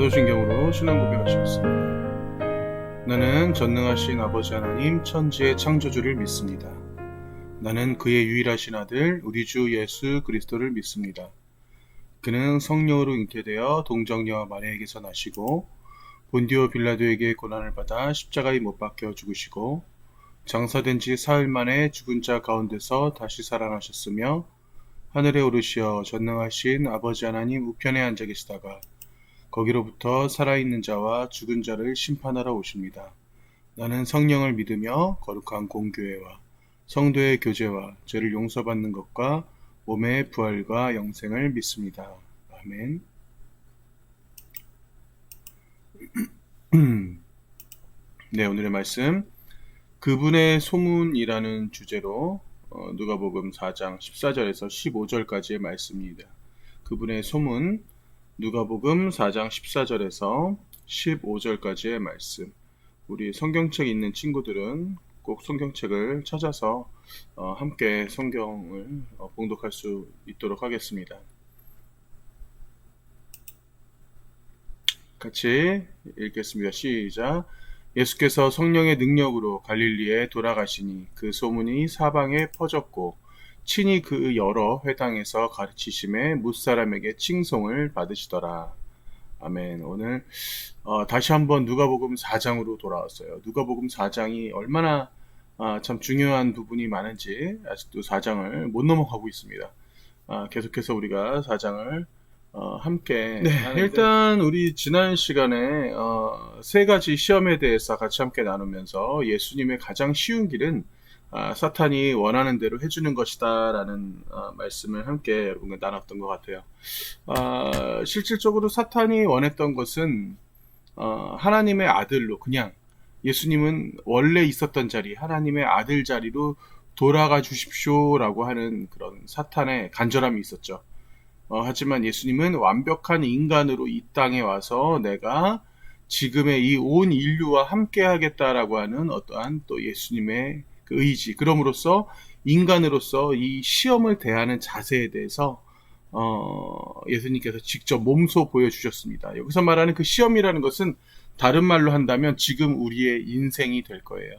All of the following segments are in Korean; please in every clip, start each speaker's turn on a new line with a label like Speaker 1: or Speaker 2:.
Speaker 1: 사도신경으로 신앙 고백하시겠습니다. 나는 전능하신 아버지 하나님 천지의 창조주를 믿습니다. 나는 그의 유일하신 아들 우리 주 예수 그리스도를 믿습니다. 그는 성령으로 잉태되어 동정녀와 마리아에게서 나시고 본디오 빌라도에게 고난을 받아 십자가에 못 박혀 죽으시고 장사된 지 사흘 만에 죽은 자 가운데서 다시 살아나셨으며 하늘에 오르시어 전능하신 아버지 하나님 우편에 앉아 계시다가 거기로부터 살아있는 자와 죽은 자를 심판하러 오십니다. 나는 성령을 믿으며 거룩한 공교회와 성도의 교제와 죄를 용서받는 것과 몸의 부활과 영생을 믿습니다. 아멘. 네, 오늘의 말씀 그분의 소문이라는 주제로 누가복음 4장 14절에서 15절까지의 말씀입니다. 그분의 소문 누가복음 4장 14절에서 15절까지의 말씀. 우리 성경책 있는 친구들은 꼭 성경책을 찾아서 함께 성경을 봉독할 수 있도록 하겠습니다. 같이 읽겠습니다. 시작. 예수께서 성령의 능력으로 갈릴리에 돌아가시니 그 소문이 사방에 퍼졌고 친히 그 여러 회당에서 가르치심에 뭇사람에게 칭송을 받으시더라. 아멘. 오늘 다시 한번 누가복음 4장으로 돌아왔어요. 누가복음 4장이 얼마나 참 중요한 부분이 많은지 아직도 4장을 못 넘어가고 있습니다. 계속해서 우리가 4장을 함께 하는데, 일단 우리 지난 시간에 세 가지 시험에 대해서 같이 함께 나누면서 예수님의 가장 쉬운 길은 사탄이 원하는 대로 해주는 것이다 라는 말씀을 함께 여러분과 나눴던 것 같아요. 실질적으로 사탄이 원했던 것은 하나님의 아들로 그냥 예수님은 원래 있었던 자리 하나님의 아들 자리로 돌아가 주십시오 라고 하는 그런 사탄의 간절함이 있었죠. 하지만 예수님은 완벽한 인간으로 이 땅에 와서 내가 지금의 이 온 인류와 함께 하겠다라고 하는 어떠한 또 예수님의 그 의지, 그럼으로써 인간으로서 이 시험을 대하는 자세에 대해서 예수님께서 직접 몸소 보여주셨습니다. 여기서 말하는 그 시험이라는 것은 다른 말로 한다면 지금 우리의 인생이 될 거예요.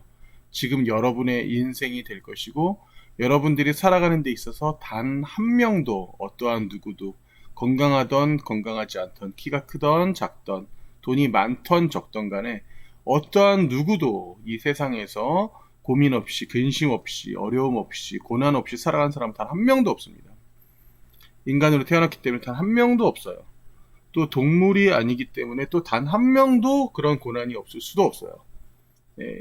Speaker 1: 지금 여러분의 인생이 될 것이고 여러분들이 살아가는 데 있어서 단 한 명도 어떠한 누구도 건강하던 건강하지 않던 키가 크던 작던 돈이 많던 적던 간에 어떠한 누구도 이 세상에서 고민 없이 근심 없이 어려움 없이 고난 없이 살아간 사람 단 한 명도 없습니다. 인간으로 태어났기 때문에 단 한 명도 없어요. 또 동물이 아니기 때문에 또 단 한 명도 그런 고난이 없을 수도 없어요.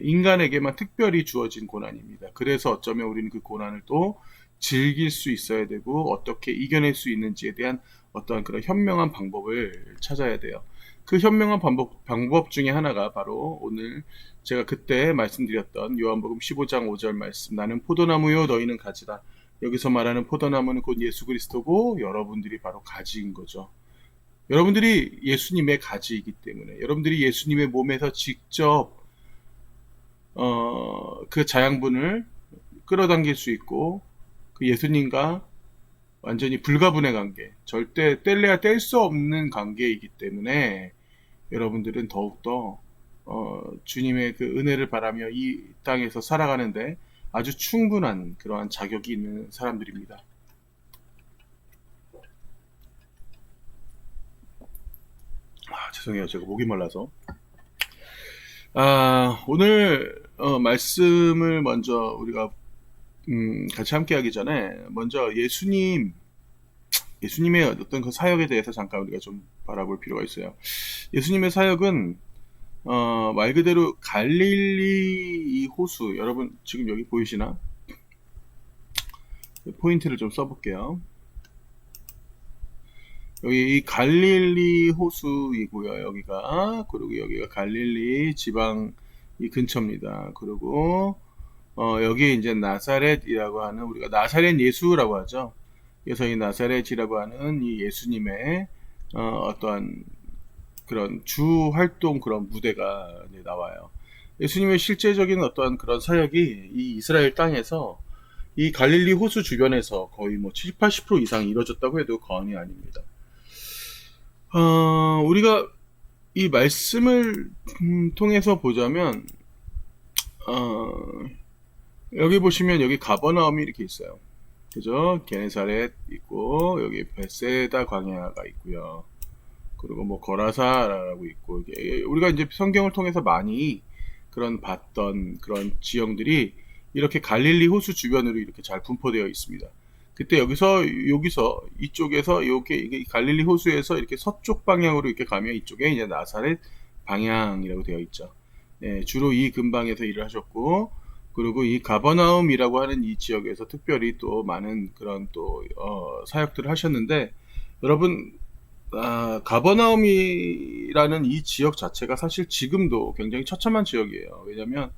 Speaker 1: 인간에게만 특별히 주어진 고난입니다. 그래서 어쩌면 우리는 그 고난을 또 즐길 수 있어야 되고 어떻게 이겨낼 수 있는지에 대한 어떠한 그런 현명한 방법을 찾아야 돼요. 그 현명한 방법 중에 하나가 바로 오늘 제가 그때 말씀드렸던 요한복음 15장 5절 말씀, 나는 포도나무요 너희는 가지라. 여기서 말하는 포도나무는 곧 예수 그리스도고 여러분들이 바로 가지인 거죠. 여러분들이 예수님의 가지이기 때문에 여러분들이 예수님의 몸에서 직접 그 자양분을 끌어당길 수 있고 그 예수님과 완전히 불가분의 관계, 절대 뗄래야 뗄 수 없는 관계이기 때문에 여러분들은 더욱더 주님의 그 은혜를 바라며 이 땅에서 살아가는데 아주 충분한 그러한 자격이 있는 사람들입니다. 죄송해요. 제가 목이 말라서. 오늘 말씀을 먼저 우리가 같이 함께 하기 전에 먼저 예수님의 어떤 그 사역에 대해서 잠깐 우리가 좀 바라볼 필요가 있어요. 예수님의 사역은 말 그대로 갈릴리 이 호수, 여러분 지금 여기 보이시나? 포인트를 좀 써볼게요. 여기 이 갈릴리 호수이고요. 여기가 그리고 여기가 갈릴리 지방 이 근처입니다. 그리고 여기에 이제 나사렛이라고 하는 우리가 나사렛 예수라고 하죠. 그래서 이 나사렛이라고 하는 이 예수님의 어떠한 그런 주 활동 그런 무대가 이제 나와요. 예수님의 실제적인 어떠한 그런 사역이 이 이스라엘 땅에서 이 갈릴리 호수 주변에서 거의 뭐 70, 80% 이상 이루어졌다고 해도 과언이 아닙니다. 우리가 이 말씀을 통해서 보자면 어, 여기 보시면 여기 가버나움이 이렇게 있어요. 그죠? 게네사렛 있고 여기 베세다 광야가 있고요. 그리고 뭐 거라사라고 있고 이게 우리가 이제 성경을 통해서 많이 그런 봤던 그런 지형들이 이렇게 갈릴리 호수 주변으로 이렇게 잘 분포되어 있습니다. 그때 여기서 이쪽에서 이게 갈릴리 호수에서 이렇게 서쪽 방향으로 이렇게 가면 이쪽에 이제 나사렛 방향이라고 되어 있죠. 네, 주로 이 근방에서 일을 하셨고 그리고 이 가버나움이라고 하는 이 지역에서 특별히 또 많은 그런 또 사역들을 하셨는데 여러분 가버나움이라는 이 지역 자체가 사실 지금도 굉장히 처참한 지역이에요. 왜냐하면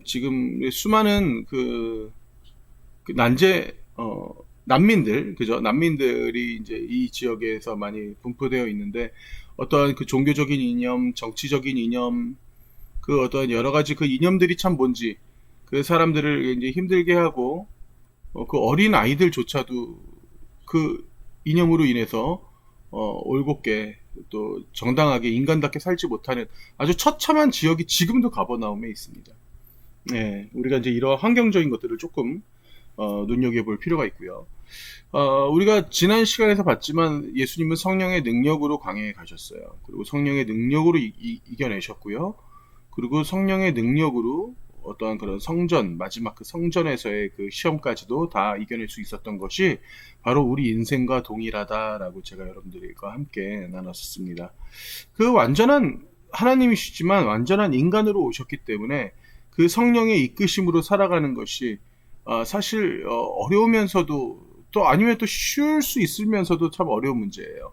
Speaker 1: 지금 수많은 그 난민들, 그죠? 난민들이 이제 이 지역에서 많이 분포되어 있는데 어떠한 그 종교적인 이념, 정치적인 이념, 그 어떤 여러 가지 그 이념들이 참 뭔지 그 사람들을 이제 힘들게 하고 그 어린 아이들조차도 그 이념으로 인해서 올곧게 또 정당하게 인간답게 살지 못하는 아주 처참한 지역이 지금도 가버나움에 있습니다. 네, 우리가 이제 이런 환경적인 것들을 조금 눈여겨볼 필요가 있고요. 우리가 지난 시간에서 봤지만 예수님은 성령의 능력으로 광야에 가셨어요. 그리고 성령의 능력으로 이겨내셨고요. 그리고 성령의 능력으로 어떠한 그런 성전, 마지막 그 성전에서의 그 시험까지도 다 이겨낼 수 있었던 것이 바로 우리 인생과 동일하다라고 제가 여러분들과 함께 나눴습니다. 그 완전한 하나님이시지만 완전한 인간으로 오셨기 때문에 그 성령의 이끄심으로 살아가는 것이 사실 어려우면서도 또 아니면 또 쉬울 수 있으면서도 참 어려운 문제예요.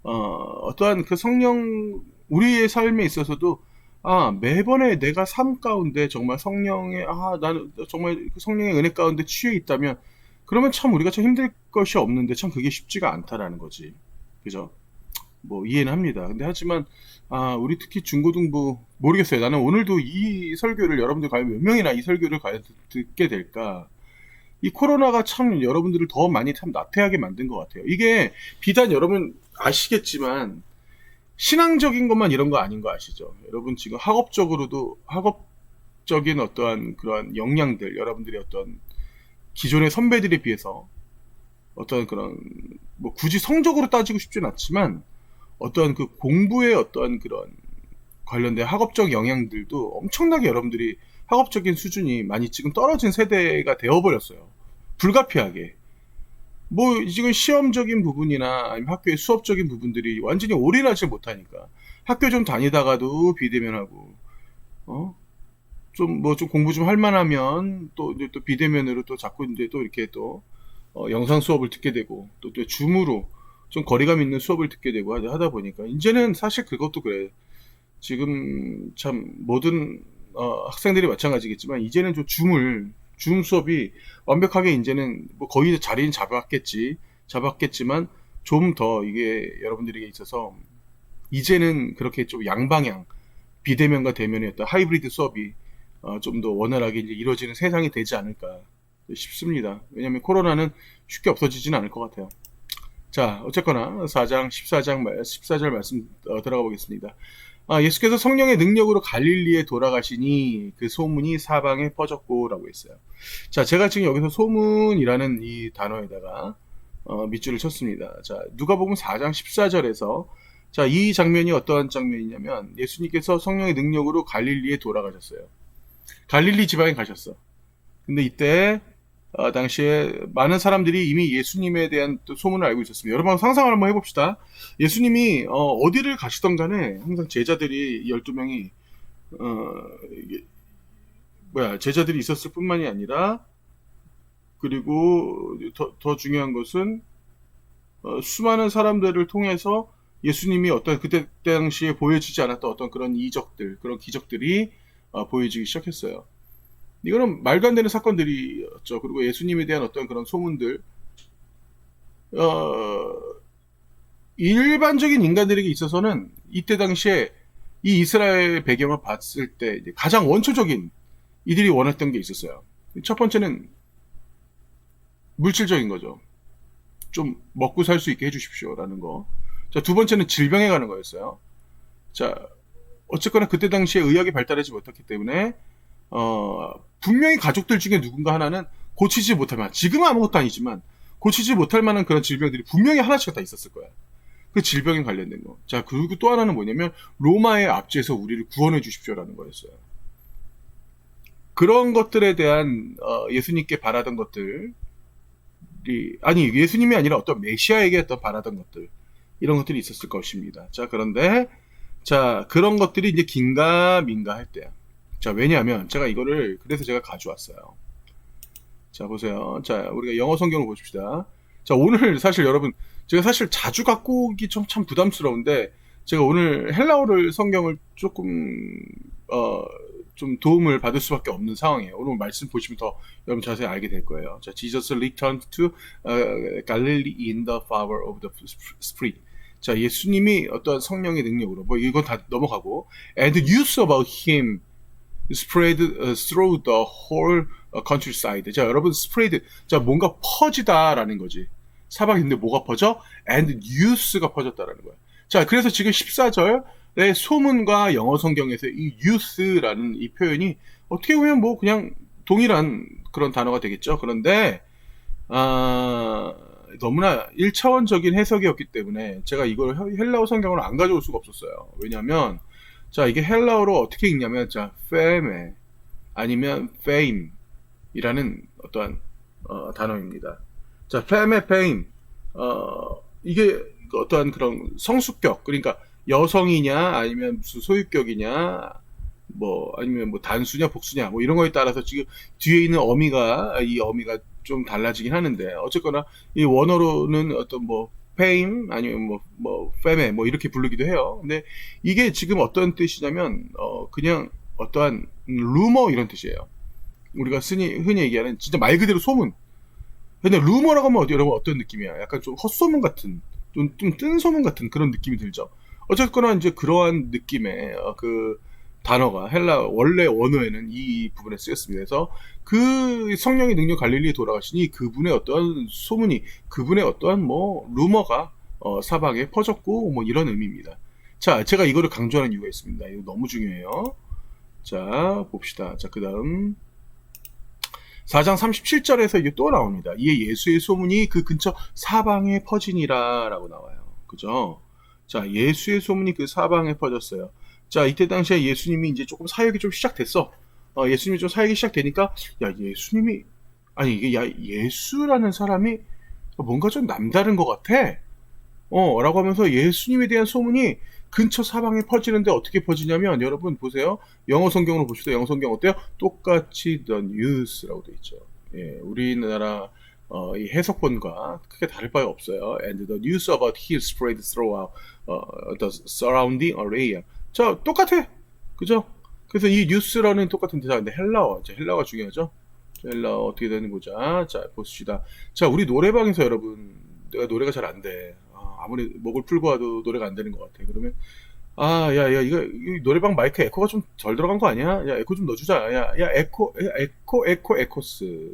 Speaker 1: 어떠한 그 성령 우리의 삶에 있어서도 매번에 내가 삶 가운데 정말 나는 정말 그 성령의 은혜 가운데 취해 있다면 그러면 참 우리가 참 힘들 것이 없는데 참 그게 쉽지가 않다라는 거지. 그죠? 뭐 이해는 합니다. 근데 하지만 우리 특히 중고등부 모르겠어요. 나는 오늘도 이 설교를 여러분들 과연 몇 명이나 이 설교를 과연 듣게 될까? 이 코로나가 참 여러분들을 더 많이 참 나태하게 만든 것 같아요. 이게 비단 여러분 아시겠지만 신앙적인 것만 이런 거 아닌 거 아시죠? 여러분 지금 학업적인 어떠한 그러한 역량들, 여러분들의 어떤 기존의 선배들에 비해서 어떤 그런 뭐 굳이 성적으로 따지고 싶진 않지만 어떠한 그 공부의 어떠한 그런 관련된 학업적 영향들도 엄청나게 여러분들이 학업적인 수준이 많이 지금 떨어진 세대가 되어버렸어요. 불가피하게. 뭐 지금 시험적인 부분이나 아니면 학교의 수업적인 부분들이 완전히 올인하지 못하니까 학교 좀 다니다가도 비대면하고 좀 공부 좀 할 만하면 또 이제 또 비대면으로 또 자꾸 이제 또 이렇게 또 영상 수업을 듣게 되고 또 줌으로 좀 거리감 있는 수업을 듣게 되고 하다 보니까 이제는 사실 그것도 그래. 지금 참 모든 학생들이 마찬가지겠지만 이제는 좀 줌 수업이 완벽하게 이제는 뭐 거의 자리는 잡았겠지만 좀 더 이게 여러분들에게 있어서 이제는 그렇게 좀 양방향 비대면과 대면의 어떤 하이브리드 수업이 좀 더 원활하게 이제 이루어지는 세상이 되지 않을까 싶습니다. 왜냐하면 코로나는 쉽게 없어지지는 않을 것 같아요. 자, 어쨌거나 14절 말씀 들어가 보겠습니다. 예수께서 성령의 능력으로 갈릴리에 돌아가시니 그 소문이 사방에 퍼졌고라고 했어요. 자, 제가 지금 여기서 소문이라는 이 단어에다가 밑줄을 쳤습니다. 자, 누가복음 4장 14절에서 자, 이 장면이 어떠한 장면이냐면 예수님께서 성령의 능력으로 갈릴리에 돌아가셨어요. 갈릴리 지방에 가셨어. 근데 이때 당시에 많은 사람들이 이미 예수님에 대한 또 소문을 알고 있었습니다. 여러분 상상을 한번 해봅시다. 예수님이 어디를 가시던 간에 항상 제자들이 12명이 제자들이 있었을 뿐만이 아니라 그리고 더 중요한 것은 수많은 사람들을 통해서 예수님이 어떤 그때 당시에 보여지지 않았던 어떤 그런 그런 기적들이 보여지기 시작했어요. 이거는 말도 안 되는 사건들이었죠. 그리고 예수님에 대한 어떤 그런 소문들, 일반적인 인간들에게 있어서는 이때 당시에 이 이스라엘 배경을 봤을 때 이제 가장 원초적인 이들이 원했던 게 있었어요. 첫 번째는 물질적인 거죠. 좀 먹고 살 수 있게 해주십시오라는 거. 자, 두 번째는 질병에 가는 거였어요. 자, 어쨌거나 그때 당시에 의학이 발달하지 못했기 때문에 분명히 가족들 중에 누군가 하나는 고치지 못할 만한, 지금은 아무것도 아니지만 고치지 못할 만한 그런 질병들이 분명히 하나씩 다 있었을 거야. 그 질병에 관련된 거. 자, 그리고 또 하나는 뭐냐면 로마의 압제에서 우리를 구원해 주십시오라는 거였어요. 그런 것들에 대한 예수님께 바라던 것들이, 아니 예수님이 아니라 어떤 메시아에게 어떤 바라던 것들, 이런 것들이 있었을 것입니다. 자, 그런데 자, 그런 것들이 이제 긴가민가 할 때야. 자, 왜냐하면 제가 이거를 그래서 제가 가져왔어요. 자, 보세요. 자, 우리가 영어 성경을 보십시다. 자, 오늘 사실 여러분, 제가 사실 자주 갖고 오기 참 부담스러운데, 제가 오늘 헬라어를 성경을 조금, 좀 도움을 받을 수밖에 없는 상황이에요. 오늘 말씀 보시면 더 여러분 자세히 알게 될 거예요. 자, Jesus returned to Galilee in the power of the Spirit. 자, 예수님이 어떤 성령의 능력으로, 뭐 이건 다 넘어가고, and news about him spread through the whole countryside. 자, 여러분, spread. 자, 뭔가 퍼지다라는 거지. 사방인데 뭐가 퍼져? And news가 퍼졌다라는 거야. 자, 그래서 지금 14절의 소문과 영어 성경에서 이 news라는 이 표현이 어떻게 보면 뭐 그냥 동일한 그런 단어가 되겠죠. 그런데, 너무나 1차원적인 해석이었기 때문에 제가 이걸 헬라어 성경을 안 가져올 수가 없었어요. 왜냐면, 자, 이게 헬라어로 어떻게 읽냐면, 자, fame, 아니면 fame이라는 어떠한, 단어입니다. 자, fame, 이게 어떠한 그런 성수격, 그러니까 여성이냐, 아니면 무슨 소유격이냐, 뭐, 아니면 뭐 단수냐, 복수냐, 뭐 이런 거에 따라서 지금 뒤에 있는 이 어미가 좀 달라지긴 하는데, 어쨌거나 이 원어로는 어떤 뭐, fame, 아니면 뭐, fame, 뭐 이렇게 부르기도 해요. 근데 이게 지금 어떤 뜻이냐면, 그냥 어떠한 루머 이런 뜻이에요. 우리가 흔히 얘기하는 진짜 말 그대로 소문. 근데 루머라고 하면 여러분 어떤 느낌이야? 약간 좀 헛소문 같은, 좀 뜬 소문 같은 그런 느낌이 들죠. 어쨌거나 이제 그러한 느낌의 그 단어가 헬라 원래 원어에는 이 부분에 쓰였습니다. 그래서 그 성령의 능력 갈릴리에 돌아가시니 그분의 어떠한 소문이, 그분의 어떠한 뭐 루머가 사방에 퍼졌고 뭐 이런 의미입니다. 자, 제가 이거를 강조하는 이유가 있습니다. 이거 너무 중요해요. 자, 봅시다. 자, 그 다음 4장 37절에서 이게 또 나옵니다. 이에 예수의 소문이 그 근처 사방에 퍼지니라 라고 나와요. 그죠? 자, 예수의 소문이 그 사방에 퍼졌어요. 자, 이때 당시에 예수님이 이제 조금 사역이 좀 시작됐어. 예수님이 좀 사역이 시작되니까, 야, 예수님이, 아니, 이게, 야, 예수라는 사람이 뭔가 좀 남다른 것 같아. 라고 하면서 예수님에 대한 소문이 근처 사방에 퍼지는데 어떻게 퍼지냐면, 여러분 보세요. 영어 성경으로 보시죠. 영어 성경 어때요? 똑같이 the news라고 돼 있죠. 예, 우리나라 이 해석본과 크게 다를 바가 없어요. And the news about him spread throughout the surrounding area. 자, 똑같아. 그죠? 그래서 이 뉴스라는 똑같은 대사인데 헬라어. 헬라어가 중요하죠. 헬라어 어떻게 되는 보자. 자, 보십시다. 자, 우리 노래방에서 여러분, 내가 노래가 잘 안 돼. 아무리 목을 풀고 와도 노래가 안 되는 것 같아. 그러면 야, 이거 노래방 마이크 에코가 좀 덜 들어간 거 아니야? 야, 에코 좀 넣어주자. 야, 에코스.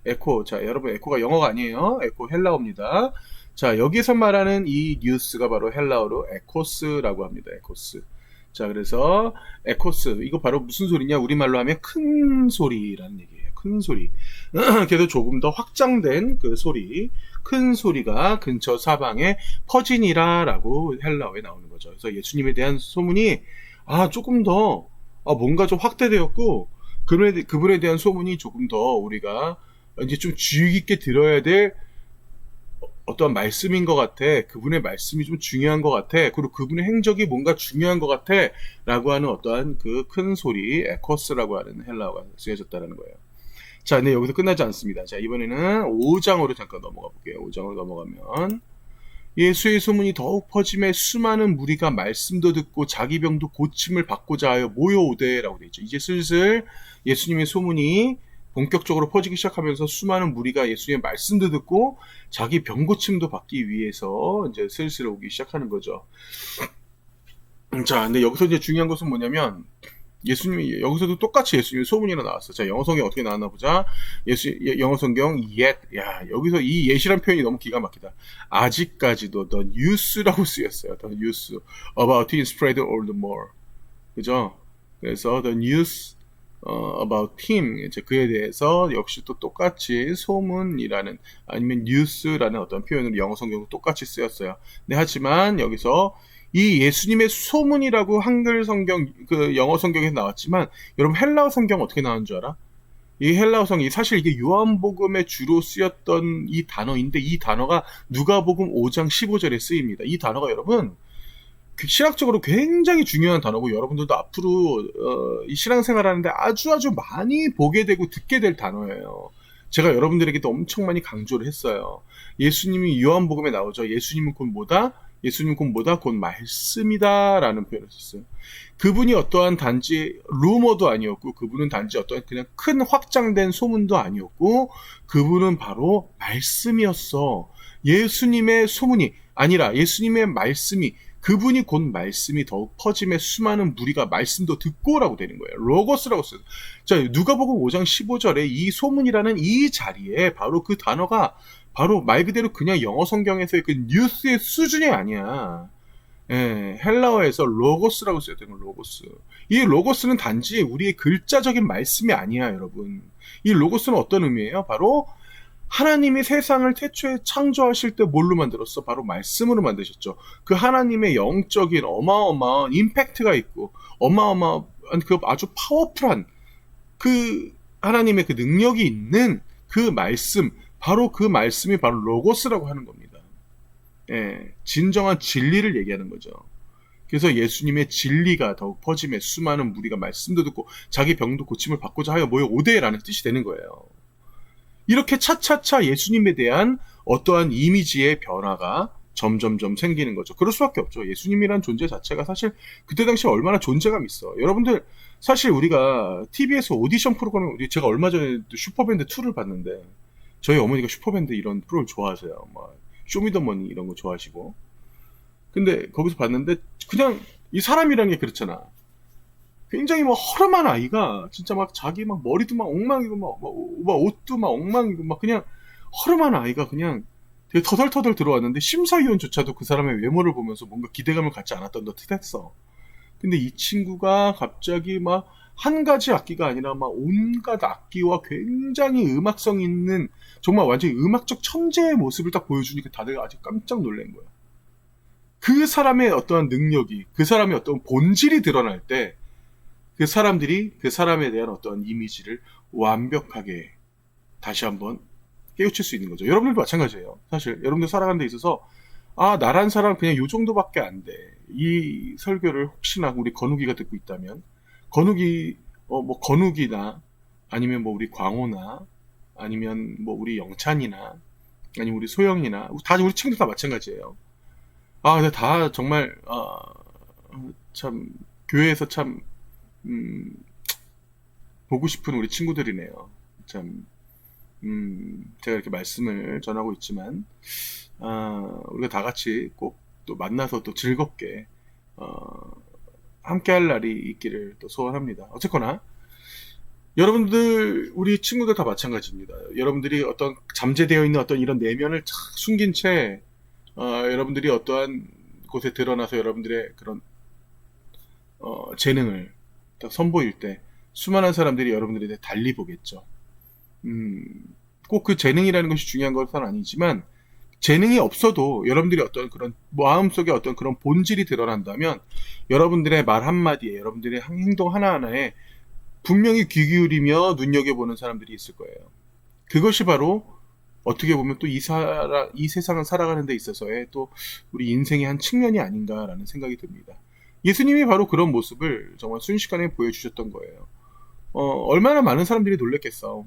Speaker 1: 에코. 자, 여러분, 에코가 영어가 아니에요. 에코 헬라어입니다. 자, 여기서 말하는 이 뉴스가 바로 헬라어로 에코스라고 합니다. 에코스. 자, 그래서 에코스. 이거 바로 무슨 소리냐? 우리말로 하면 큰 소리라는 얘기예요. 큰 소리. 그래서 조금 더 확장된 그 소리. 큰 소리가 근처 사방에 퍼지니라 라고 헬라어에 나오는 거죠. 그래서 예수님에 대한 소문이 조금 더 뭔가 좀 확대되었고 그분에 대한 소문이 조금 더 우리가 이제 좀 주의 깊게 들어야 될 어떠한 말씀인 것 같아. 그분의 말씀이 좀 중요한 것 같아. 그리고 그분의 행적이 뭔가 중요한 것 같아. 라고 하는 어떠한 그 큰 소리, 에코스라고 하는 헬라어가 쓰여졌다는 거예요. 자, 근데 여기서 끝나지 않습니다. 자, 이번에는 5장으로 잠깐 넘어가 볼게요. 5장으로 넘어가면 예수의 소문이 더욱 퍼짐에 수많은 무리가 말씀도 듣고 자기 병도 고침을 받고자 하여 모여오되라고 되어 있죠. 이제 슬슬 예수님의 소문이 본격적으로 퍼지기 시작하면서 수많은 무리가 예수님의 말씀도 듣고 자기 병 고침도 받기 위해서 이제 슬슬 오기 시작하는 거죠. 자, 근데 여기서 이제 중요한 것은 뭐냐면 예수님이 여기서도 똑같이 예수님의 소문이나 나왔어. 자, 영어 성경 어떻게 나왔나 보자. 영어 성경 yet. 야, 여기서 이 yet이란 표현이 너무 기가 막히다. 아직까지도 the news라고 쓰였어요. the news about him spread all the more. 그죠? 그래서 the news about him, 이제 그에 대해서 역시 또 똑같이 소문이라는 아니면 news라는 어떤 표현으로 영어 성경도 똑같이 쓰였어요. 네, 하지만 여기서 이 예수님의 소문이라고 한글 성경, 그 영어 성경에서 나왔지만, 여러분 헬라어 성경 어떻게 나온 줄 알아? 이 헬라어 성이 사실 이게 요한복음에 주로 쓰였던 이 단어인데, 이 단어가 누가복음 5장 15절에 쓰입니다. 이 단어가 여러분 신학적으로 굉장히 중요한 단어고, 여러분들도 앞으로 이 신앙생활 하는데 아주 많이 보게 되고 듣게 될 단어예요. 제가 여러분들에게도 엄청 많이 강조를 했어요. 예수님이 요한복음에 나오죠. 예수님은 곧 뭐다? 예수님 곧 뭐다? 곧 말씀이다 라는 표현을 썼어요. 그분이 어떠한 단지 루머도 아니었고, 그분은 단지 어떠한 그냥 큰 확장된 소문도 아니었고, 그분은 바로 말씀이었어. 예수님의 소문이 아니라 예수님의 말씀이, 그분이 곧 말씀이 더욱 퍼짐에 수많은 무리가 말씀도 듣고라고 되는 거예요. 로고스라고 써요. 자, 누가복음 5장 15절에 이 소문이라는 이 자리에 바로 그 단어가 바로 말 그대로 그냥 영어 성경에서의 그 뉴스의 수준이 아니야. 예, 헬라어에서 로고스라고 써야 되는 로고스. 이 로고스는 단지 우리의 글자적인 말씀이 아니야, 여러분. 이 로고스는 어떤 의미예요? 바로 하나님이 세상을 태초에 창조하실 때 뭘로 만들었어? 바로 말씀으로 만드셨죠. 그 하나님의 영적인 어마어마한 임팩트가 있고, 어마어마한 그 아주 파워풀한 그 하나님의 그 능력이 있는 그 말씀, 바로 그 말씀이 바로 로고스라고 하는 겁니다. 예, 진정한 진리를 얘기하는 거죠. 그래서 예수님의 진리가 더욱 퍼짐에 수많은 무리가 말씀도 듣고 자기 병도 고침을 받고자 하여 모여 오되라는 뜻이 되는 거예요. 이렇게 차차차 예수님에 대한 어떠한 이미지의 변화가 점점점 생기는 거죠. 그럴 수밖에 없죠. 예수님이란 존재 자체가 사실 그때 당시에 얼마나 존재감 있어. 여러분들 사실 우리가 TV에서 오디션 프로그램, 제가 얼마 전에 슈퍼밴드 2를 봤는데, 저희 어머니가 슈퍼밴드 이런 프로를 좋아하세요. 막 쇼미더머니 이런 거 좋아하시고. 근데 거기서 봤는데 그냥 이 사람이라는 게 그렇잖아. 굉장히 막 허름한 아이가 진짜 막 자기 막 머리도 막 엉망이고 막 옷도 막 엉망이고 막 그냥 허름한 아이가 그냥 되게 터덜터덜 들어왔는데, 심사위원조차도 그 사람의 외모를 보면서 뭔가 기대감을 갖지 않았던 듯 했어. 근데 이 친구가 갑자기 막 한 가지 악기가 아니라 막 온갖 악기와 굉장히 음악성 있는 정말 완전히 음악적 천재의 모습을 딱 보여주니까 다들 아주 깜짝 놀란 거야. 그 사람의 어떤 능력이, 그 사람의 어떤 본질이 드러날 때 그 사람들이 그 사람에 대한 어떤 이미지를 완벽하게 다시 한번 깨우칠 수 있는 거죠. 여러분들도 마찬가지예요. 사실 여러분들 살아가는 데 있어서 나란 사람 그냥 요 정도밖에 안 돼. 이 설교를 혹시나 우리 건욱이가 듣고 있다면, 건욱이 뭐 건욱이나 아니면 뭐 우리 광호나 아니면 뭐 우리 영찬이나 아니면 우리 소영이나 다 우리 친구들 다 마찬가지예요. 근데 다 정말 참 교회에서 참 보고 싶은 우리 친구들이네요. 참 제가 이렇게 말씀을 전하고 있지만 우리가 다 같이 꼭 또 만나서 또 즐겁게 함께 할 날이 있기를 또 소원합니다. 어쨌거나 여러분들, 우리 친구들 다 마찬가지입니다. 여러분들이 어떤 잠재되어 있는 어떤 이런 내면을 착 숨긴 채 여러분들이 어떠한 곳에 드러나서 여러분들의 그런 재능을 딱 선보일 때 수많은 사람들이 여러분들에 대해 달리 보겠죠. 꼭 그 재능이라는 것이 중요한 것은 아니지만, 재능이 없어도 여러분들이 어떤 그런 마음속에 어떤 그런 본질이 드러난다면 여러분들의 말 한마디에, 여러분들의 행동 하나하나에 분명히 귀 기울이며 눈여겨보는 사람들이 있을 거예요. 그것이 바로 어떻게 보면 또 이 세상을 살아가는 데 있어서의 또 우리 인생의 한 측면이 아닌가라는 생각이 듭니다. 예수님이 바로 그런 모습을 정말 순식간에 보여주셨던 거예요. 얼마나 많은 사람들이 놀랬겠어.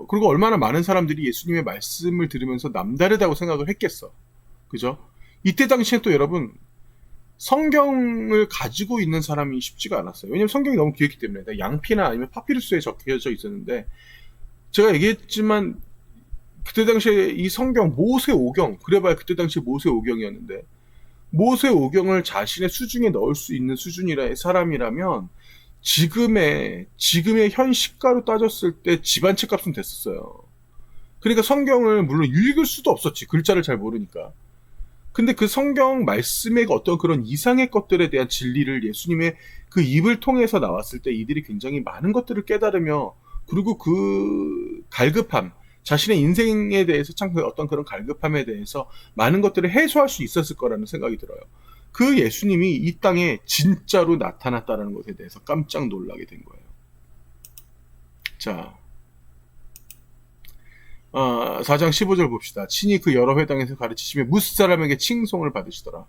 Speaker 1: 그리고 얼마나 많은 사람들이 예수님의 말씀을 들으면서 남다르다고 생각을 했겠어. 그죠? 이때 당시에 또 여러분, 성경을 가지고 있는 사람이 쉽지가 않았어요. 왜냐면 성경이 너무 길었기 때문에. 양피나 아니면 파피루스에 적혀져 있었는데, 제가 얘기했지만 그때 당시에 이 성경 모세오경, 그래봐야 그때 당시에 모세오경이었는데, 모세오경을 자신의 수중에 넣을 수 있는 수준이라 사람이라면 지금의 현 시가로 따졌을 때 집 한 채 값은 됐었어요. 그러니까 성경을 물론 읽을 수도 없었지. 글자를 잘 모르니까. 근데 그 성경 말씀의 어떤 그런 이상의 것들에 대한 진리를 예수님의 그 입을 통해서 나왔을 때 이들이 굉장히 많은 것들을 깨달으며, 그리고 그 갈급함, 자신의 인생에 대해서 참 어떤 그런 갈급함에 대해서 많은 것들을 해소할 수 있었을 거라는 생각이 들어요. 그 예수님이 이 땅에 진짜로 나타났다는 것에 대해서 깜짝 놀라게 된 거예요. 자, 4장 15절 봅시다. 친히 그 여러 회당에서 가르치시며 무스 사람에게 칭송을 받으시더라.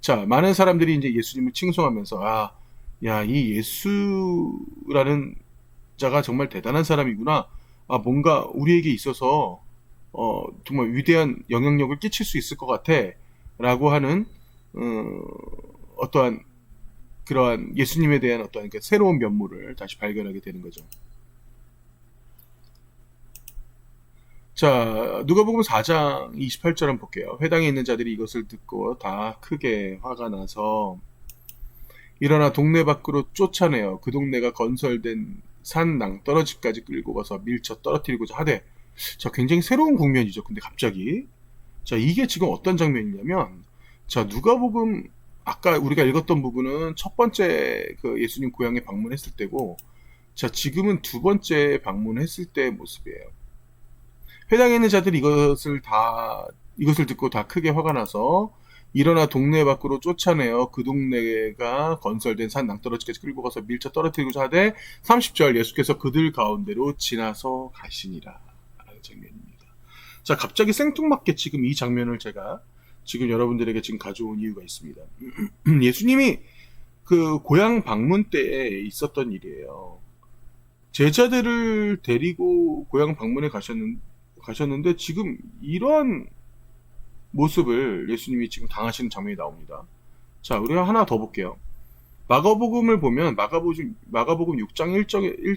Speaker 1: 자, 많은 사람들이 이제 예수님을 칭송하면서, 야, 이 예수라는 자가 정말 대단한 사람이구나. 뭔가 우리에게 있어서, 정말 위대한 영향력을 끼칠 수 있을 것 같아. 라고 하는, 어떠한, 그러한 예수님에 대한 어떠한 새로운 면모를 다시 발견하게 되는 거죠. 자, 누가복음 4장 28절 한번 볼게요. 회당에 있는 자들이 이것을 듣고 다 크게 화가 나서 일어나 동네 밖으로 쫓아내어 그 동네가 건설된 산 낭떠러지까지 끌고 가서 밀쳐 떨어뜨리고자 하되. 자, 굉장히 새로운 국면이죠. 근데 갑자기, 자, 이게 지금 어떤 장면이냐면, 자, 누가복음 아까 우리가 읽었던 부분은 첫 번째 그 예수님 고향에 방문했을 때고, 자, 지금은 두 번째 방문했을 때의 모습이에요. 회당에 있는 자들이 이것을 듣고 다 크게 화가 나서 일어나 동네 밖으로 쫓아내어 그 동네가 건설된 산 낭떠러지까지 끌고 가서 밀쳐 떨어뜨리고자 하되 30절 예수께서 그들 가운데로 지나서 가시니라 라는 장면입니다. 자, 갑자기 생뚱맞게 지금 이 장면을 제가 지금 여러분들에게 지금 가져온 이유가 있습니다. 예수님이 그 고향 방문 때에 있었던 일이에요. 제자들을 데리고 고향 방문에 가셨는데 지금 이러한 모습을 예수님이 지금 당하시는 장면이 나옵니다. 자, 우리가 하나 더 볼게요. 마가복음을 보면 마가복음 6장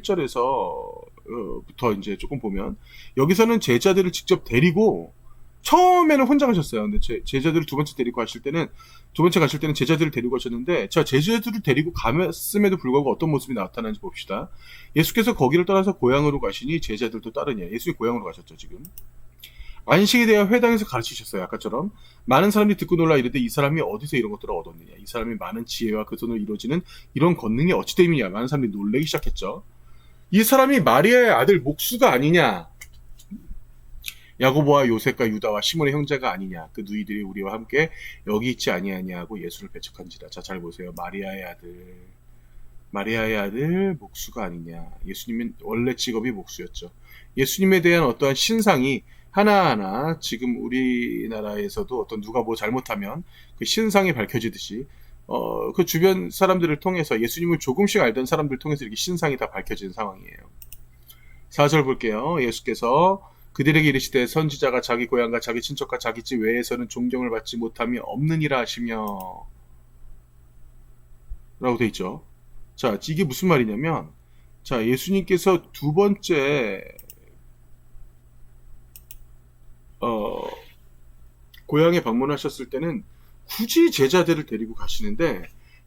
Speaker 1: 1절에서 부터 이제 조금 보면, 여기서는 제자들을 직접 데리고, 처음에는 혼자 가셨어요. 근데 제자들을 두 번째 가실 때는 제자들을 데리고 가셨는데, 자, 제자들을 데리고 갔음에도 불구하고 어떤 모습이 나타나는지 봅시다. 예수께서 거기를 떠나서 고향으로 가시니 제자들도 따르냐. 예수님 고향으로 가셨죠, 지금. 안식에 대해 회당에서 가르치셨어요. 아까처럼 많은 사람들이 듣고 놀라 이르되 이 사람이 어디서 이런 것들을 얻었느냐. 이 사람이 많은 지혜와 그 손으로 이루어지는 이런 권능이 어찌 됨이냐. 많은 사람들이 놀라기 시작했죠. 이 사람이 마리아의 아들 목수가 아니냐. 야고보와 요셉과 유다와 시몬의 형제가 아니냐. 그 누이들이 우리와 함께 여기 있지 아니하냐고 예수를 배척한지라. 자, 잘 보세요. 마리아의 아들 목수가 아니냐. 예수님은 원래 직업이 목수였죠. 예수님에 대한 어떠한 신상이 하나하나 지금 우리나라에서도 어떤 누가 뭐 잘못하면 그 신상이 밝혀지듯이 그 주변 사람들을 통해서 예수님을 조금씩 알던 사람들을 통해서 이렇게 신상이 다 밝혀지는 상황이에요. 4절 볼게요. 예수께서 그들에게 이르시되 선지자가 자기 고향과 자기 친척과 자기 집 외에서는 존경을 받지 못함이 없느니라 하시며 라고 돼 있죠. 자, 이게 무슨 말이냐면, 자, 예수님께서 두 번째 고향에 방문하셨을 때는 굳이 제자들을 데리고 가시는데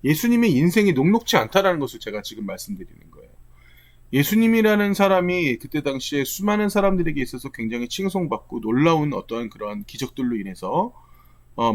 Speaker 1: 예수님의 인생이 녹록지 않다라는 것을 제가 지금 말씀드리는 거예요. 예수님이라는 사람이 그때 당시에 수많은 사람들에게 있어서 굉장히 칭송받고 놀라운 어떠한 그러한 기적들로 인해서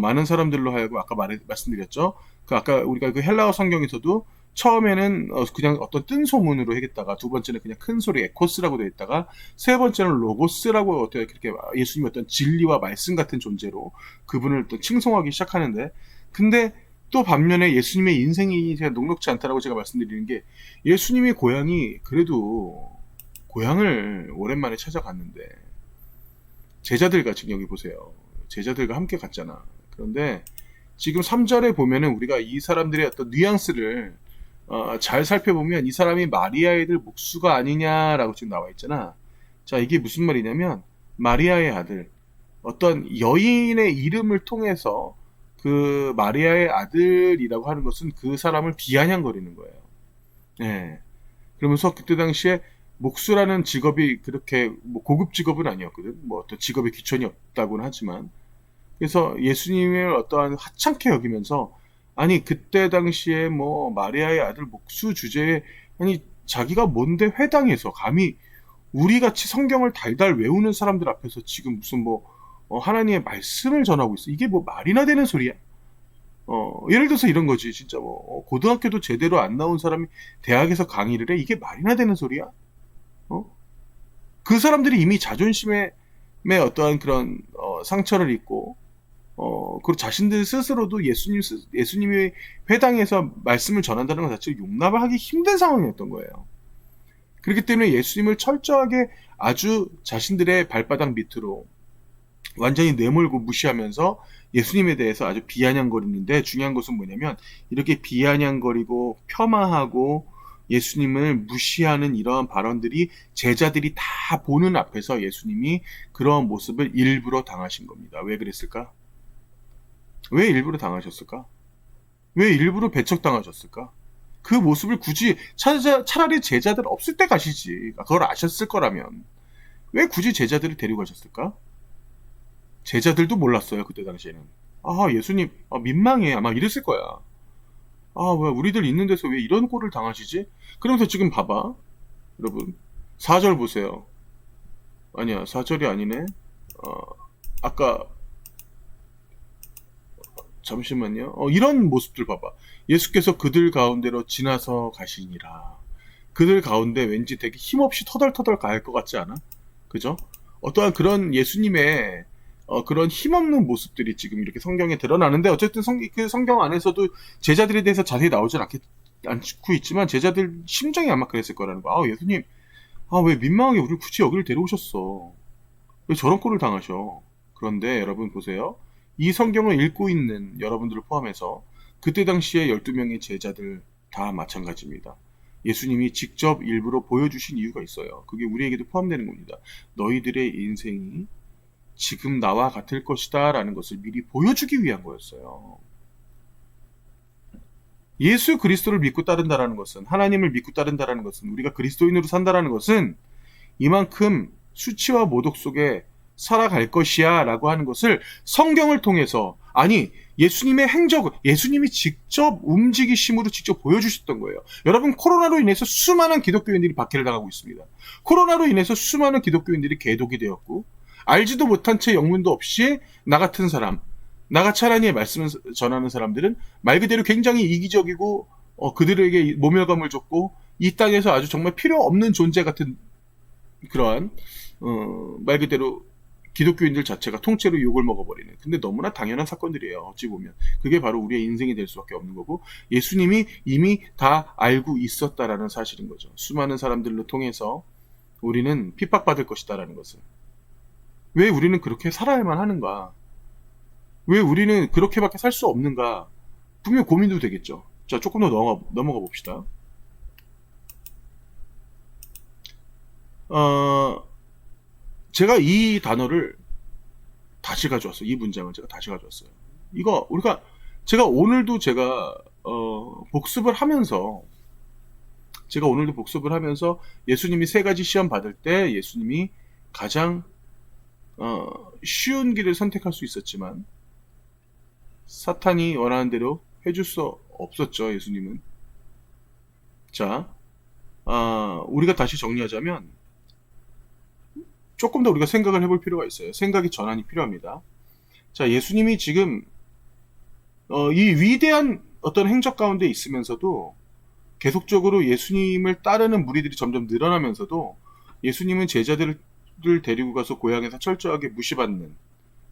Speaker 1: 많은 사람들로 하여금 아까 말씀드렸죠. 아까 우리가 그 헬라어 성경에서도 처음에는 그냥 어떤 뜬 소문으로 하겠다가 두 번째는 그냥 큰 소리 에코스라고 되어 있다가 세 번째는 로고스라고 어떻게 그렇게 예수님의 어떤 진리와 말씀 같은 존재로 그분을 또 칭송하기 시작하는데, 근데 또 반면에 예수님의 인생이 제가 녹록지 않다라고 제가 말씀드리는 게, 예수님의 고향이 그래도 고향을 오랜만에 찾아갔는데 제자들과 지금 여기 보세요. 제자들과 함께 갔잖아. 그런데 지금 3절에 보면은 우리가 이 사람들의 어떤 뉘앙스를 잘 살펴보면 이 사람이 마리아의 아들 목수가 아니냐라고 지금 나와 있잖아. 자, 이게 무슨 말이냐면 마리아의 아들, 어떤 여인의 이름을 통해서 그 마리아의 아들이라고 하는 것은 그 사람을 비아냥거리는 거예요. 네. 그러면서 그때 당시에 목수라는 직업이 그렇게 뭐 고급 직업은 아니었거든. 뭐 어떤 직업의 귀천이 없다고는 하지만, 그래서 예수님을 어떠한 하찮게 여기면서, 아니 그때 당시에 뭐 마리아의 아들 목수 주제에 아니, 자기가 뭔데 회당에서 감히 우리같이 성경을 달달 외우는 사람들 앞에서 지금 무슨 뭐 하나님의 말씀을 전하고 있어. 이게 뭐 말이나 되는 소리야? 예를 들어서 이런 거지. 진짜 뭐 고등학교도 제대로 안 나온 사람이 대학에서 강의를 해. 이게 말이나 되는 소리야? 어? 그 사람들이 이미 자존심에 어떠한 그런 상처를 입고 그리고 자신들 스스로도 예수님이 회당에서 말씀을 전한다는 것 자체를 용납을 하기 힘든 상황이었던 거예요. 그렇기 때문에 예수님을 철저하게 아주 자신들의 발바닥 밑으로 완전히 내몰고 무시하면서 예수님에 대해서 아주 비아냥거리는데, 중요한 것은 뭐냐면 이렇게 비아냥거리고 폄하하고 예수님을 무시하는 이러한 발언들이 제자들이 다 보는 앞에서 예수님이 그러한 모습을 일부러 당하신 겁니다. 왜 그랬을까? 왜 일부러 당하셨을까? 왜 일부러 배척당하셨을까? 그 모습을 굳이 차라리 제자들 없을 때 가시지. 그걸 아셨을 거라면 왜 굳이 제자들을 데리고 가셨을까? 제자들도 몰랐어요, 그때 당시에는. 아, 예수님, 민망해. 아마 이랬을 거야. 아, 왜 우리들 있는 데서 왜 이런 꼴을 당하시지? 그러면서 지금 봐봐. 여러분. 4절 보세요. 아니야, 4절이 아니네. 어, 아까, 잠시만요. 이런 모습들 봐봐. 예수께서 그들 가운데로 지나서 가시니라. 그들 가운데 왠지 되게 힘없이 터덜터덜 갈 것 같지 않아? 그죠? 어떠한 그런 예수님의 그런 힘없는 모습들이 지금 이렇게 성경에 드러나는데, 어쨌든 그 성경 안에서도 제자들에 대해서 자세히 나오진 않고 있지만 제자들 심정이 아마 그랬을 거라는 거. 아, 예수님, 왜 민망하게 우리를 굳이 여기를 데려오셨어? 왜 저런 꼴을 당하셔? 그런데 여러분 보세요. 이 성경을 읽고 있는 여러분들을 포함해서 그때 당시에 12명의 제자들 다 마찬가지입니다. 예수님이 직접 일부러 보여주신 이유가 있어요. 그게 우리에게도 포함되는 겁니다. 너희들의 인생이 지금 나와 같을 것이다 라는 것을 미리 보여주기 위한 거였어요. 예수 그리스도를 믿고 따른다라는 것은, 하나님을 믿고 따른다라는 것은, 우리가 그리스도인으로 산다라는 것은 이만큼 수치와 모독 속에 살아갈 것이야 라고 하는 것을 성경을 통해서, 아니 예수님의 행적, 예수님이 직접 움직이심으로 직접 보여주셨던 거예요. 여러분, 코로나로 인해서 수많은 기독교인들이 박해를 당하고 있습니다. 코로나로 인해서 수많은 기독교인들이 개독이 되었고, 알지도 못한 채 영문도 없이 나 같은 사람, 나같이 하나님의 말씀을 전하는 사람들은 말 그대로 굉장히 이기적이고 그들에게 모멸감을 줬고 이 땅에서 아주 정말 필요 없는 존재 같은 그러한 말 그대로 기독교인들 자체가 통째로 욕을 먹어버리는, 근데 너무나 당연한 사건들이에요. 어찌 보면 그게 바로 우리의 인생이 될 수밖에 없는 거고, 예수님이 이미 다 알고 있었다라는 사실인 거죠. 수많은 사람들로 통해서 우리는 핍박받을 것이다라는 것을. 왜 우리는 그렇게 살아야만 하는가? 왜 우리는 그렇게밖에 살 수 없는가? 분명 고민도 되겠죠. 자, 조금 더 넘어가 봅시다. 제가 이 단어를 다시 가져왔어요. 이 문장을 제가 다시 가져왔어요. 이거 제가 오늘도 복습을 하면서, 예수님이 세 가지 시험 받을 때 예수님이 가장 쉬운 길을 선택할 수 있었지만 사탄이 원하는 대로 해줄 수 없었죠, 예수님은. 자, 우리가 다시 정리하자면 조금 더 우리가 생각을 해볼 필요가 있어요. 생각의 전환이 필요합니다. 자, 예수님이 지금 이 위대한 어떤 행적 가운데 있으면서도 계속적으로 예수님을 따르는 무리들이 점점 늘어나면서도 예수님은 제자들을 데리고 가서 고향에서 철저하게 무시받는,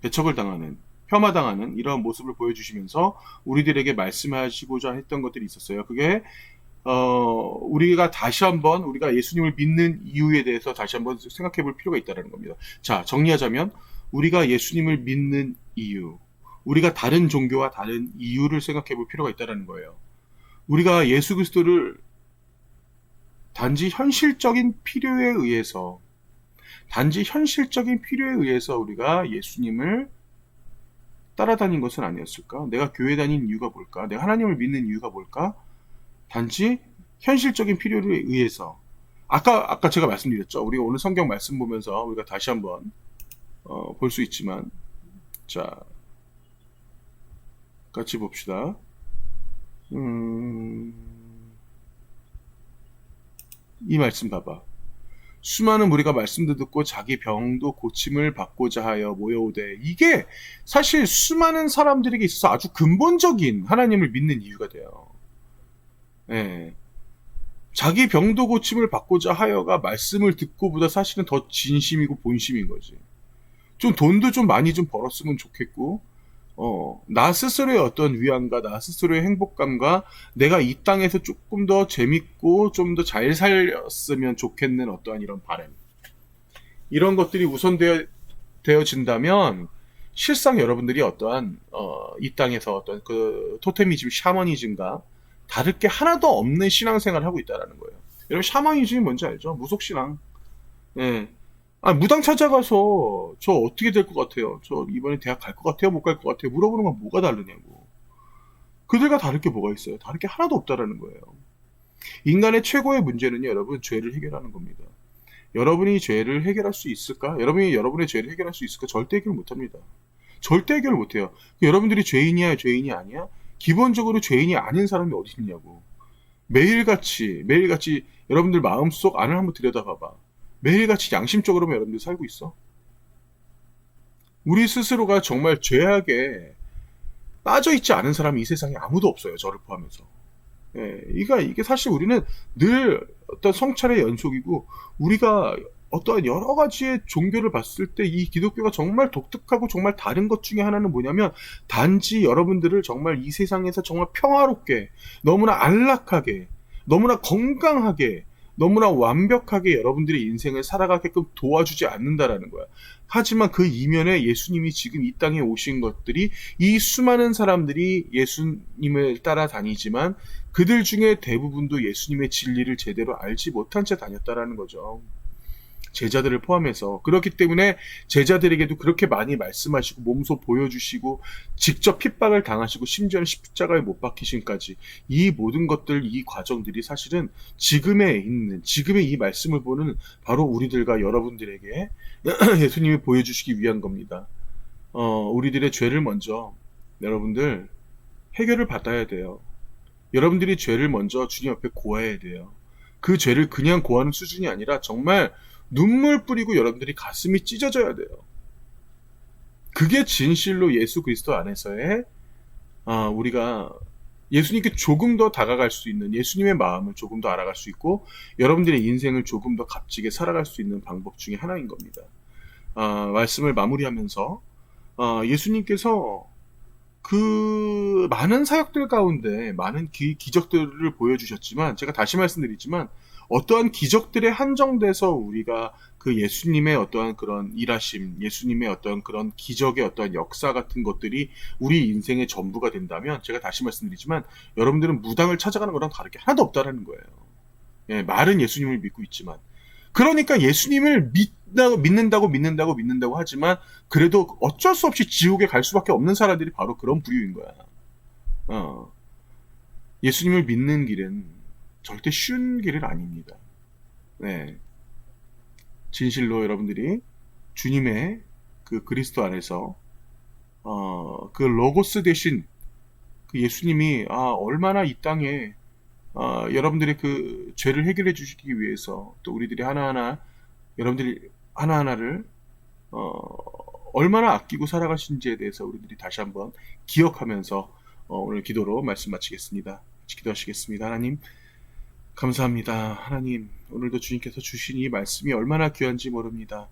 Speaker 1: 배척을 당하는, 폄하당하는 이러한 모습을 보여주시면서 우리들에게 말씀하시고자 했던 것들이 있었어요. 그게 우리가 예수님을 믿는 이유에 대해서 다시 한번 생각해 볼 필요가 있다는 겁니다. 자, 정리하자면 우리가 예수님을 믿는 이유, 우리가 다른 종교와 다른 이유를 생각해 볼 필요가 있다는 거예요. 우리가 예수 그리스도를 단지 현실적인 필요에 의해서 우리가 예수님을 따라다닌 것은 아니었을까? 내가 교회 다닌 이유가 뭘까? 내가 하나님을 믿는 이유가 뭘까? 단지 현실적인 필요에 의해서. 아까 제가 말씀드렸죠. 우리가 오늘 성경 말씀 보면서 우리가 다시 한번 볼 수 있지만, 자, 같이 봅시다. 이 말씀 봐봐. 수많은 무리가 말씀도 듣고 자기 병도 고침을 받고자 하여 모여오되, 이게 사실 수많은 사람들에게 있어서 아주 근본적인 하나님을 믿는 이유가 돼요. 예. 자기 병도 고침을 받고자 하여가 말씀을 듣고보다 사실은 더 진심이고 본심인 거지. 좀 돈도 좀 많이 좀 벌었으면 좋겠고, 나 스스로의 어떤 위안과 나 스스로의 행복감과 내가 이 땅에서 조금 더 재밌고 좀 더 잘 살았으면 좋겠는 어떠한 이런 바람. 이런 것들이 우선되어진다면 실상 여러분들이 어떠한, 이 땅에서 어떤 그 토테미즘, 샤머니즘과 다를 게 하나도 없는 신앙생활을 하고 있다는 거예요. 여러분, 샤머니즘이 뭔지 알죠? 무속신앙. 예. 아, 무당 찾아가서 저 어떻게 될 것 같아요? 저 이번에 대학 갈 것 같아요? 못 갈 것 같아요? 물어보는 건 뭐가 다르냐고. 그들과 다를 게 뭐가 있어요? 다를 게 하나도 없다라는 거예요. 인간의 최고의 문제는요, 여러분, 죄를 해결하는 겁니다. 여러분이 죄를 해결할 수 있을까? 여러분이 여러분의 죄를 해결할 수 있을까? 절대 해결 못 합니다. 절대 해결 못 해요. 여러분들이 죄인이야, 죄인이 아니야? 기본적으로 죄인이 아닌 사람이 어디 있냐고. 매일같이 여러분들 마음속 안을 한번 들여다봐봐. 매일같이 양심적으로만 여러분들 살고 있어? 우리 스스로가 정말 죄악에 빠져있지 않은 사람이 이 세상에 아무도 없어요. 저를 포함해서. 예, 이게 사실 우리는 늘 어떤 성찰의 연속이고, 우리가 어떠한 여러 가지의 종교를 봤을 때 이 기독교가 정말 독특하고 정말 다른 것 중에 하나는 뭐냐면, 단지 여러분들을 정말 이 세상에서 정말 평화롭게, 너무나 안락하게, 너무나 건강하게, 너무나 완벽하게 여러분들의 인생을 살아가게끔 도와주지 않는다라는 거야. 하지만 그 이면에 예수님이 지금 이 땅에 오신 것들이, 이 수많은 사람들이 예수님을 따라다니지만 그들 중에 대부분도 예수님의 진리를 제대로 알지 못한 채 다녔다라는 거죠. 제자들을 포함해서. 그렇기 때문에 제자들에게도 그렇게 많이 말씀하시고 몸소 보여주시고 직접 핍박을 당하시고 심지어는 십자가에 못 박히신까지, 이 모든 것들, 이 과정들이 사실은 지금의 이 말씀을 보는 바로 우리들과 여러분들에게 예수님이 보여주시기 위한 겁니다. 우리들의 죄를 먼저 여러분들 해결을 받아야 돼요. 여러분들이 죄를 먼저 주님 앞에 고해야 돼요. 그 죄를 그냥 고하는 수준이 아니라 정말 눈물 뿌리고 여러분들이 가슴이 찢어져야 돼요. 그게 진실로 예수 그리스도 안에서의, 우리가 예수님께 조금 더 다가갈 수 있는, 예수님의 마음을 조금 더 알아갈 수 있고 여러분들의 인생을 조금 더 값지게 살아갈 수 있는 방법 중에 하나인 겁니다. 말씀을 마무리하면서, 예수님께서 그 많은 사역들 가운데 많은 기적들을 보여주셨지만, 제가 다시 말씀드리지만 어떠한 기적들에 한정돼서 우리가 그 예수님의 어떠한 그런 일하심, 예수님의 어떠한 그런 기적의 어떠한 역사 같은 것들이 우리 인생의 전부가 된다면, 제가 다시 말씀드리지만 여러분들은 무당을 찾아가는 거랑 다를 게 하나도 없다라는 거예요. 예, 말은 예수님을 믿고 있지만, 그러니까 예수님을 믿는다고 하지만 그래도 어쩔 수 없이 지옥에 갈 수밖에 없는 사람들이 바로 그런 부류인 거야. 예수님을 믿는 길은 절대 쉬운 길은 아닙니다. 네. 진실로 여러분들이 주님의 그 그리스도 안에서, 그 로고스 대신 그 예수님이 얼마나 이 땅에 여러분들의 그 죄를 해결해 주시기 위해서, 또 우리들이 여러분들이 하나하나를 얼마나 아끼고 살아가신지에 대해서 우리들이 다시 한번 기억하면서 오늘 기도로 말씀 마치겠습니다. 기도하시겠습니다. 하나님, 감사합니다. 하나님, 오늘도 주님께서 주신 이 말씀이 얼마나 귀한지 모릅니다.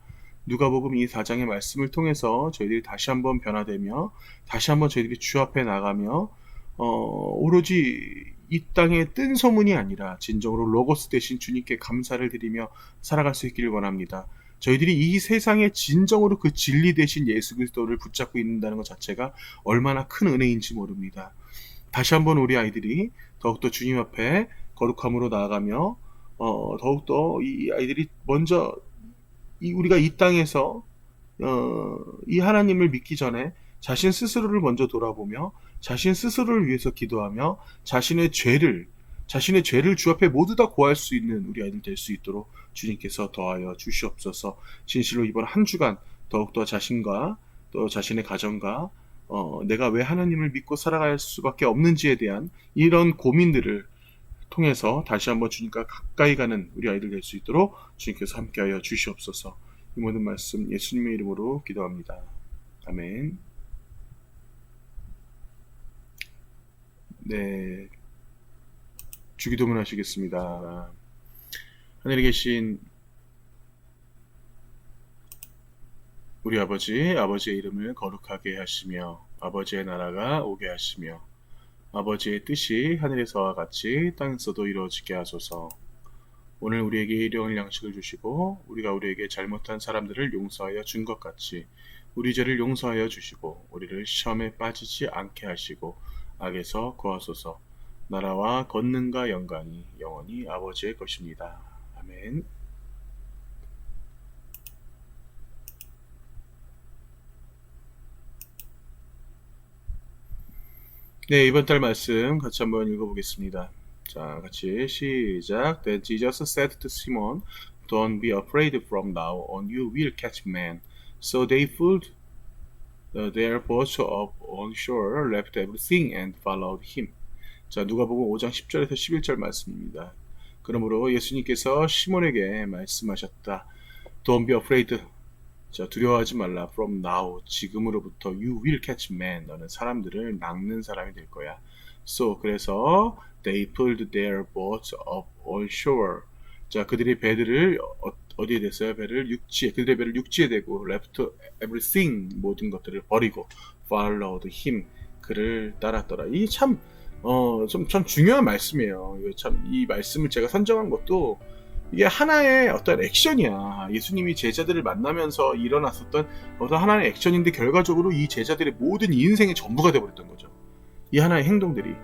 Speaker 1: 누가복음 이 4장의 말씀을 통해서 저희들이 다시 한번 변화되며, 다시 한번 저희들이 주 앞에 나가며, 오로지 이 땅의 뜬 소문이 아니라 진정으로 로고스 대신 주님께 감사를 드리며 살아갈 수 있기를 원합니다. 저희들이 이 세상에 진정으로 그 진리 대신 예수 그리스도를 붙잡고 있는다는 것 자체가 얼마나 큰 은혜인지 모릅니다. 다시 한번 우리 아이들이 더욱더 주님 앞에 거룩함으로 나아가며, 더욱더 이 아이들이 먼저 우리가 이 땅에서 이 하나님을 믿기 전에 자신 스스로를 먼저 돌아보며 자신 스스로를 위해서 기도하며 자신의 죄를 주 앞에 모두 다 고할 수 있는 우리 아이들 될 수 있도록 주님께서 더하여 주시옵소서. 진실로 이번 한 주간 더욱더 자신과 또 자신의 가정과 내가 왜 하나님을 믿고 살아갈 수밖에 없는지에 대한 이런 고민들을 통해서 다시 한번 주님과 가까이 가는 우리 아이들 될 수 있도록 주님께서 함께하여 주시옵소서. 이 모든 말씀 예수님의 이름으로 기도합니다. 아멘. 네, 주기도문 하시겠습니다. 하늘에 계신 우리 아버지의 이름을 거룩하게 하시며 아버지의 나라가 오게 하시며 아버지의 뜻이 하늘에서와 같이 땅에서도 이루어지게 하소서. 오늘 우리에게 일용할 양식을 주시고 우리가 우리에게 잘못한 사람들을 용서하여 준 것 같이 우리 죄를 용서하여 주시고 우리를 시험에 빠지지 않게 하시고 악에서 구하소서. 나라와 권능과 영광이 영원히 아버지의 것입니다. 아멘. 네, 이번 달 말씀 같이 한번 읽어보겠습니다. 자, 같이 시작. Then Jesus said to Simon, Don't be afraid from now on you will catch men. So they pulled their boats up on shore, left everything and followed him. 자, 누가복음 5장 10절에서 11절 말씀입니다. 그러므로 예수님께서 시몬에게 말씀하셨다. Don't be afraid. 자, 두려워하지 말라. From now, 지금으로부터 you will catch men. 너는 사람들을 낚는 사람이 될 거야. So, 그래서 they pulled their boats up on shore. 자, 그들의 배들을 어디에 댔어요? 그들의 배를 육지에 대고 left everything, 모든 것들을 버리고 followed him, 그를 따랐더라. 이 참 중요한 말씀이에요. 이 말씀을 제가 선정한 것도 이게 하나의 어떤 액션이야. 예수님이 제자들을 만나면서 일어났었던 어떤 하나의 액션인데 결과적으로 이 제자들의 모든 인생의 전부가 되어버렸던 거죠. 이 하나의 행동들이.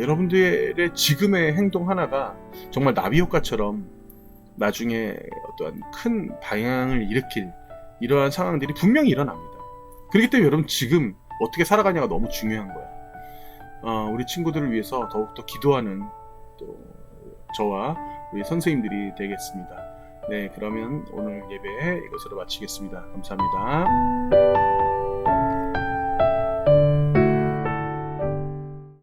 Speaker 1: 여러분들의 지금의 행동 하나가 정말 나비 효과처럼 나중에 어떤 큰 방향을 일으킬 이러한 상황들이 분명히 일어납니다. 그렇기 때문에 여러분 지금 어떻게 살아가냐가 너무 중요한 거야. 우리 친구들을 위해서 더욱더 기도하는 또 저와 우리 선생님들이 되겠습니다. 네, 그러면 오늘 예배 이것으로 마치겠습니다. 감사합니다.